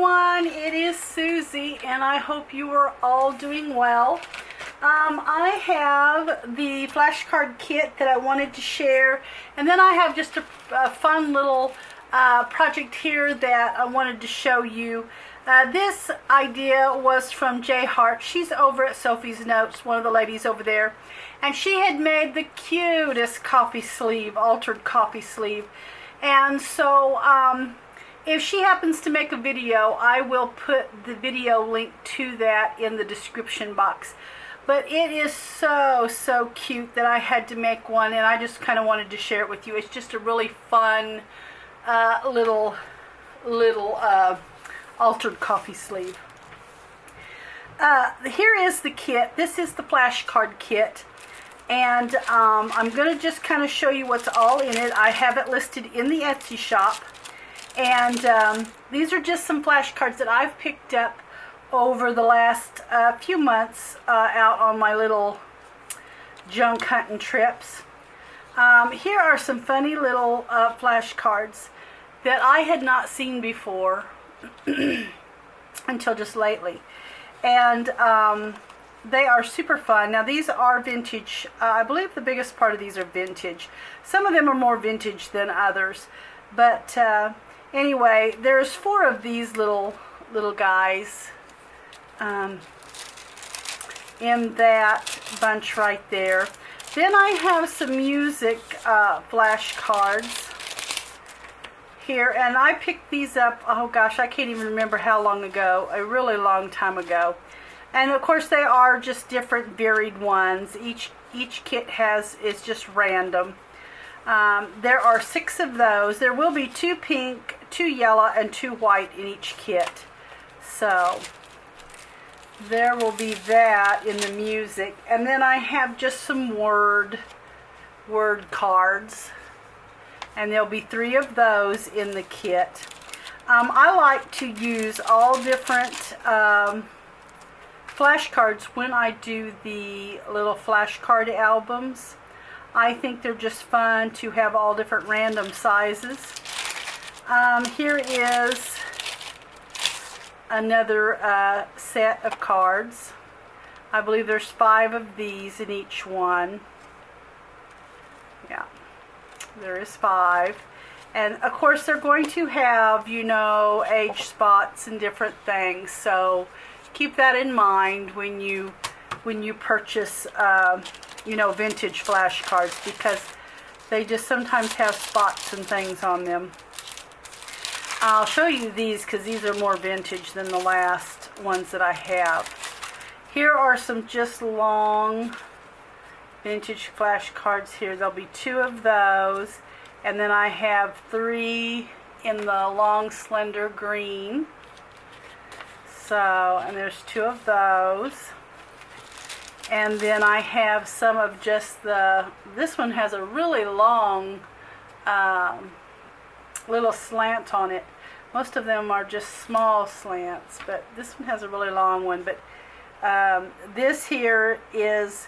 everyone, it is Susie and I hope you are all doing well. I have the flashcard kit that I wanted to share, and then I have just a fun little project here that I wanted to show you. This idea was from Hart. She's over at Sophie's Notes, one of the ladies over there, and she had made the cutest coffee sleeve, altered coffee sleeve. And so if she happens to make a video, I will put the video link to that in the description box. But it is so cute that I had to make one, and I just kind of wanted to share it with you. It's just a really fun little altered coffee sleeve. Here is the kit. This is the flashcard kit, and I'm going to just kind of show you what's all in it. I have it listed in the Etsy shop, and these are just some flashcards that I've picked up over the last few months out on my little junk hunting trips. Here are some funny little flashcards that I had not seen before until just lately, and they are super fun. Now these are vintage. I believe the biggest part of these are vintage. Some of them are more vintage than others, but anyway, there's 4 of these little guys in that bunch right there. Then I have some music flashcards here, and I picked these up, oh gosh, I can't even remember how long ago, a really long time ago. And of course they are just different varied ones. Each kit is just random. There are 6 of those. There will be 2 pink, 2 yellow, and 2 white in each kit. So there will be that in the music. And then I have just some word cards, and there'll be 3 of those in the kit. I like to use all different flashcards when I do the little flashcard albums. I think they're just fun to have all different random sizes. Here is another set of cards. I believe there's 5 of these in each one. Yeah, there is 5. And of course they're going to have, you know, age spots and different things. So keep that in mind when you purchase you know, vintage flashcards, because they just sometimes have spots and things on them. I'll show you these because these are more vintage than the last ones that I have. Here are some just long vintage flashcards here. There'll be 2 of those, and then I have 3 in the long slender green. So, and there's 2 of those. And then I have some of just this one has a really long little slant on it. Most of them are just small slants, but this one has a really long one. But this here is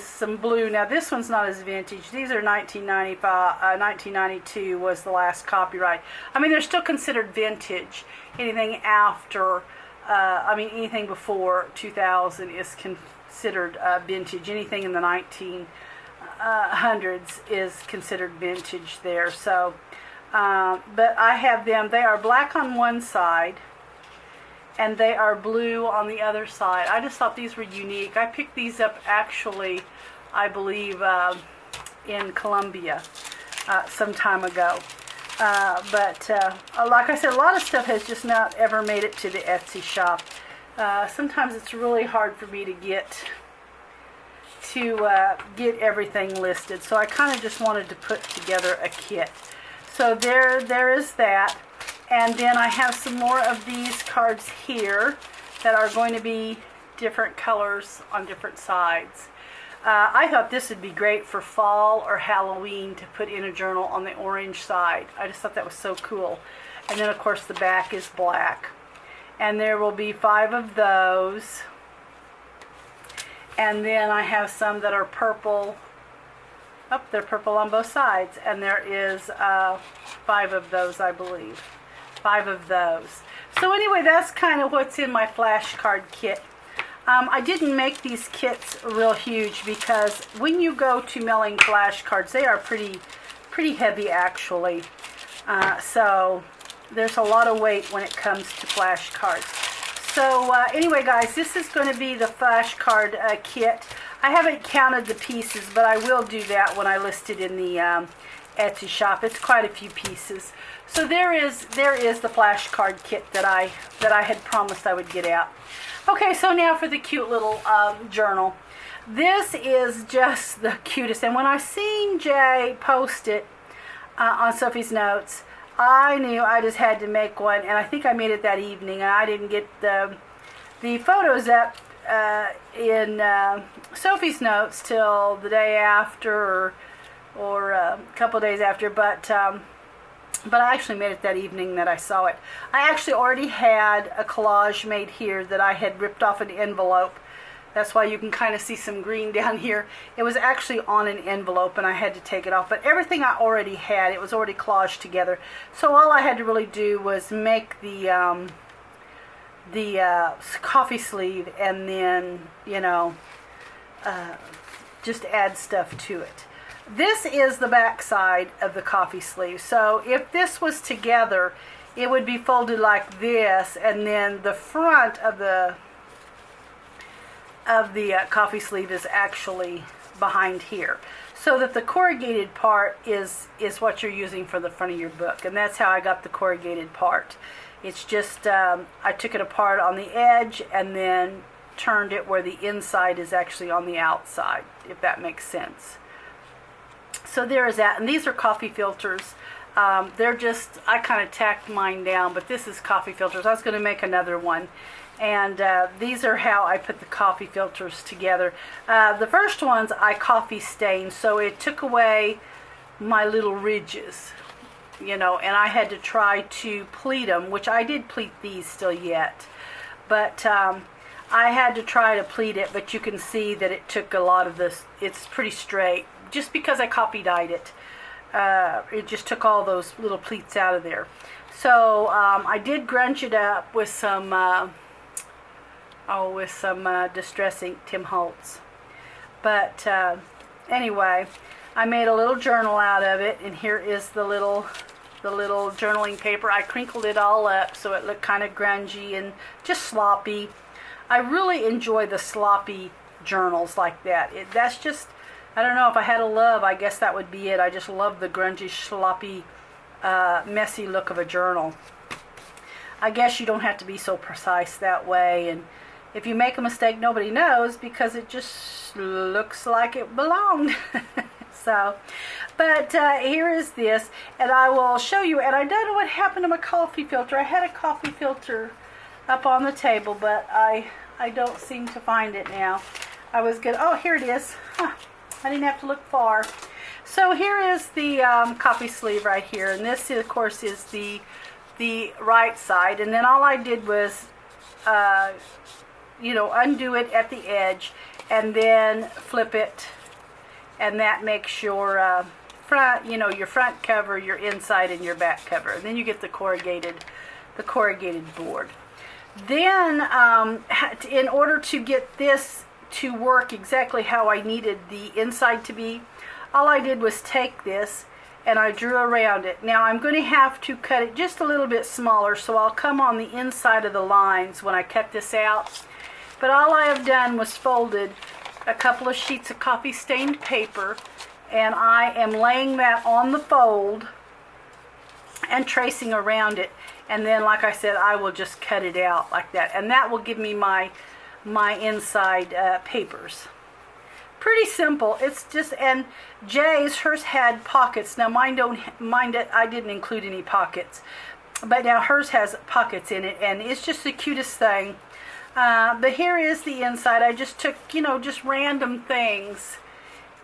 some blue. Now this one's not as vintage. These are 1992 was the last copyright. I mean, they're still considered vintage. Anything after, anything before 2000 is considered vintage. Anything in the 1900s is considered vintage there. So, but I have them. They are black on one side, and they are blue on the other side. I just thought these were unique. I picked these up actually, I believe, in Colombia some time ago. But like I said, a lot of stuff has just not ever made it to the Etsy shop. Sometimes it's really hard for me to get everything listed. So I kind of just wanted to put together a kit. So there is that. And then I have some more of these cards here that are going to be different colors on different sides. I thought this would be great for fall or Halloween to put in a journal on the orange side. I just thought that was so cool. And then of course the back is black. And there will be 5 of those. And then I have some that are purple. Oh, they're purple on both sides. And there is 5 of those, I believe. 5 of those. So anyway, that's kind of what's in my flashcard kit. I didn't make these kits real huge because when you go to mailing flashcards, they are pretty heavy actually. So there's a lot of weight when it comes to flashcards. So anyway, guys, this is going to be the flashcard kit. I haven't counted the pieces, but I will do that when I list it in the Etsy shop. It's quite a few pieces. So there is the flashcard kit that I had promised I would get out. Okay, so now for the cute little journal. This is just the cutest. And when I seen Jay post it on Sophie's Notes, I knew I just had to make one. And I think I made it that evening. And I didn't get the photos up in Sophie's Notes till the day after or a couple days after. But I actually made it that evening that I saw it. I actually already had a collage made here that I had ripped off an envelope. That's why you can kind of see some green down here. It was actually on an envelope and I had to take it off. But everything I already had, it was already collaged together. So all I had to really do was make the coffee sleeve and then, you know, just add stuff to it. This is the back side of the coffee sleeve. So if this was together, it would be folded like this, and then the front of the coffee sleeve is actually behind here. So that the corrugated part is what you're using for the front of your book. And that's how I got the corrugated part. It's just, I took it apart on the edge and then turned it where the inside is actually on the outside, if that makes sense. So there is that, and these are coffee filters. They're just, I kind of tacked mine down, but this is coffee filters. I was going to make another one, and these are how I put the coffee filters together. The first ones I coffee stained, so it took away my little ridges, you know, and I had to try to pleat them, which I did pleat these still yet, but I had to try to pleat it, but you can see that it took a lot of this. It's pretty straight. Just because I copy dyed it, it just took all those little pleats out of there. So I did grunge it up with some Distress Ink Tim Holtz. But anyway, I made a little journal out of it, and here is the little journaling paper. I crinkled it all up so it looked kind of grungy and just sloppy. I really enjoy the sloppy journals like that. That's just, I don't know, if I had a love, I guess that would be it. I just love the grungy, sloppy, messy look of a journal. I guess you don't have to be so precise that way, and if you make a mistake, nobody knows because it just looks like it belonged. So, but here is this, and I will show you, and I don't know what happened to my coffee filter. I had a coffee filter up on the table, but I don't seem to find it now. I was good. Oh, here it is. Huh. I didn't have to look far. So here is the coffee sleeve right here, and this, of course, is the right side. And then all I did was, undo it at the edge, and then flip it, and that makes your front, your front cover, your inside, and your back cover. And then you get the corrugated board. Then, in order to get this to work exactly how I needed the inside to be, all I did was take this and I drew around it. Now I'm going to have to cut it just a little bit smaller, so I'll come on the inside of the lines when I cut this out. But all I have done was folded a couple of sheets of coffee stained paper, and I am laying that on the fold and tracing around it. And then, like I said, I will just cut it out like that, and that will give me my inside papers. Pretty simple. It's just, and Jay's, hers had pockets. Now mine don't. I didn't include any pockets, but now hers has pockets in it, and it's just the cutest thing. But here is the inside. I just took, just random things.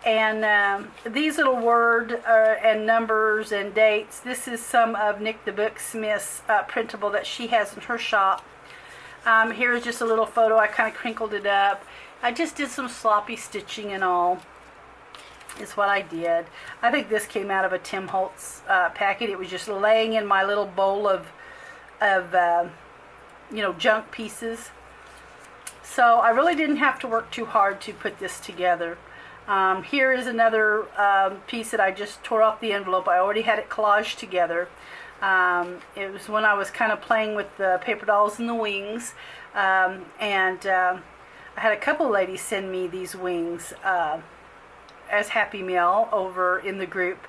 And these little word and numbers and dates. This is some of Nick the Booksmith's printable that she has in her shop. Here's just a little photo. I kind of crinkled it up. I just did some sloppy stitching and all. Is what I did. I think this came out of a Tim Holtz packet. It was just laying in my little bowl of of junk pieces. So I really didn't have to work too hard to put this together. Here is another piece that I just tore off the envelope. I already had it collaged together. It was when I was kind of playing with the paper dolls and the wings. I had a couple ladies send me these wings as Happy Meal over in the group,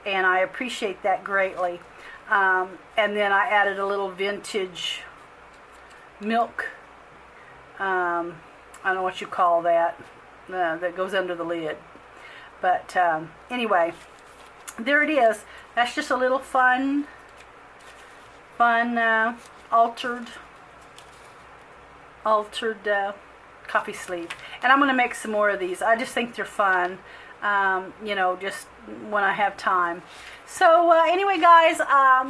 and I appreciate that greatly. And then I added a little vintage milk, I don't know what you call that, that goes under the lid. But anyway, there it is. That's just a little fun altered coffee sleeve. And I'm going to make some more of these. I just think they're fun, just when I have time. So anyway, guys,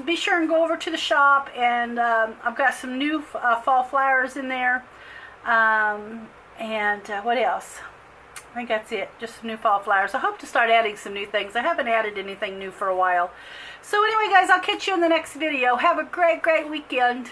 be sure and go over to the shop, and I've got some new fall flowers in there. What else? I think that's it. Just some new fall flowers. I hope to start adding some new things. I haven't added anything new for a while. So anyway, guys, I'll catch you in the next video. Have a great, great weekend.